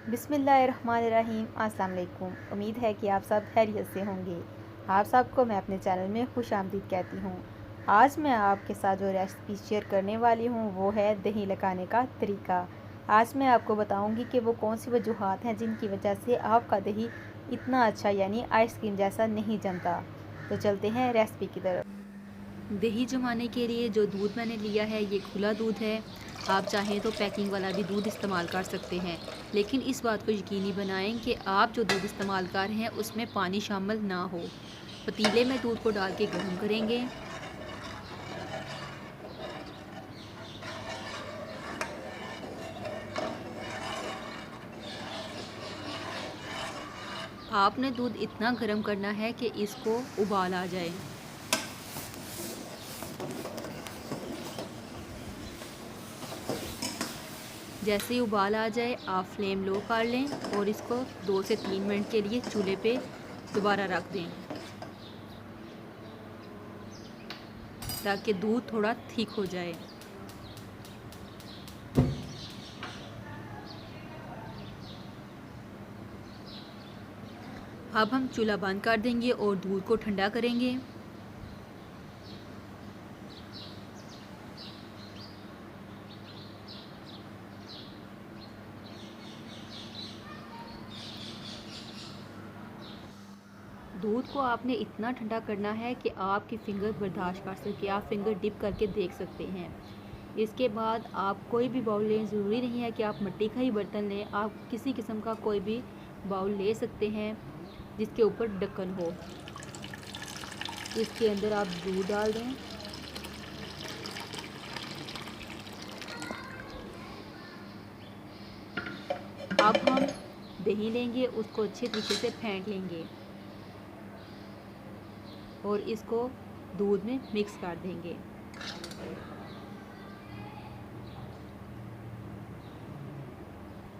बिस्मिल्लाहिर्रहमानिर्रहीम। अस्सलाम वालेकुम। उम्मीद है कि आप सब खैरियत से होंगे। आप सबको मैं अपने चैनल में खुश आमदीद कहती हूँ। आज मैं आपके साथ जो रेसिपी शेयर करने वाली हूँ वो है दही लगाने का तरीका। आज मैं आपको बताऊँगी कि वो कौन सी वजूहात हैं जिनकी वजह से आपका दही इतना अच्छा यानी आइसक्रीम जैसा नहीं जमता। तो चलते हैं रेसिपी की तरफ। दही जमाने के लिए जो दूध मैंने लिया है ये खुला दूध है। आप चाहें तो पैकिंग वाला भी दूध इस्तेमाल कर सकते हैं, लेकिन इस बात को यकीनी बनाएं कि आप जो दूध इस्तेमाल कर रहे हैं उसमें पानी शामिल ना हो। पतीले में दूध को डाल के गर्म करेंगे। आपने दूध इतना गर्म करना है कि इसको उबाल आ जाए। जैसे ही उबाल आ जाए आप फ्लेम लो कर लें और इसको 2 से 3 मिनट के लिए चूल्हे पे दोबारा रख दें ताकि दूध थोड़ा थिक हो जाए। अब हम चूल्हा बंद कर देंगे और दूध को ठंडा करेंगे। दूध को आपने इतना ठंडा करना है कि आपकी फिंगर बर्दाश्त कर सके, आप फिंगर डिप करके देख सकते हैं। इसके बाद आप कोई भी बाउल लें, ज़रूरी नहीं है कि आप मिट्टी का ही बर्तन लें, आप किसी किस्म का कोई भी बाउल ले सकते हैं जिसके ऊपर ढक्कन हो। इसके अंदर आप दूध डाल दें। अब हम दही लेंगे, उसको अच्छे तरीके से फेंट लेंगे और इसको दूध में मिक्स कर देंगे।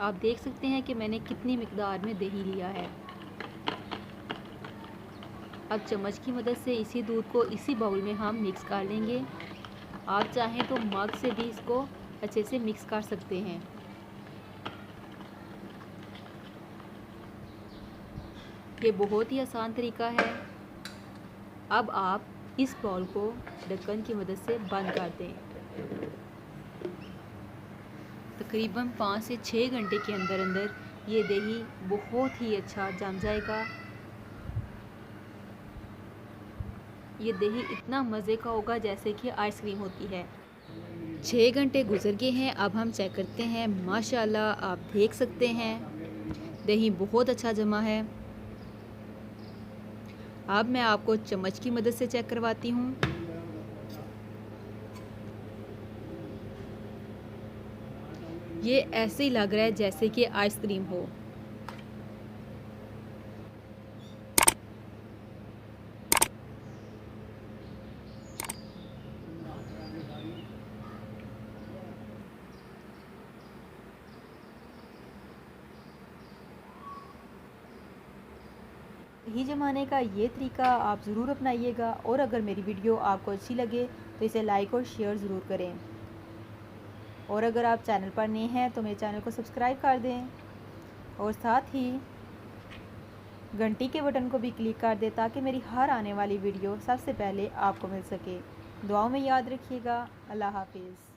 आप देख सकते हैं कि मैंने कितनी मिकदार में दही लिया है। अब चम्मच की मदद से इसी दूध को इसी बाउल में हम मिक्स कर लेंगे। आप चाहें तो मग से भी इसको अच्छे से मिक्स कर सकते हैं। ये बहुत ही आसान तरीका है। अब आप इस बाउल को ढक्कन की मदद से बंद कर दें। तकरीबन 5 से 6 घंटे के अंदर अंदर ये दही बहुत ही अच्छा जम जाएगा। ये दही इतना मज़े का होगा जैसे कि आइसक्रीम होती है। 6 घंटे गुजर गए हैं। अब हम चेक करते हैं। माशाल्लाह आप देख सकते हैं दही बहुत अच्छा जमा है। अब मैं आपको चम्मच की मदद से चेक करवाती हूँ। ये ऐसे ही लग रहा है जैसे कि आइसक्रीम हो। दही जमाने का ये तरीका आप ज़रूर अपनाइएगा और अगर मेरी वीडियो आपको अच्छी लगे तो इसे लाइक और शेयर ज़रूर करें। और अगर आप चैनल पर नए हैं तो मेरे चैनल को सब्सक्राइब कर दें और साथ ही घंटी के बटन को भी क्लिक कर दें ताकि मेरी हर आने वाली वीडियो सबसे पहले आपको मिल सके। दुआओं में याद रखिएगा। अल्लाह हाफिज़।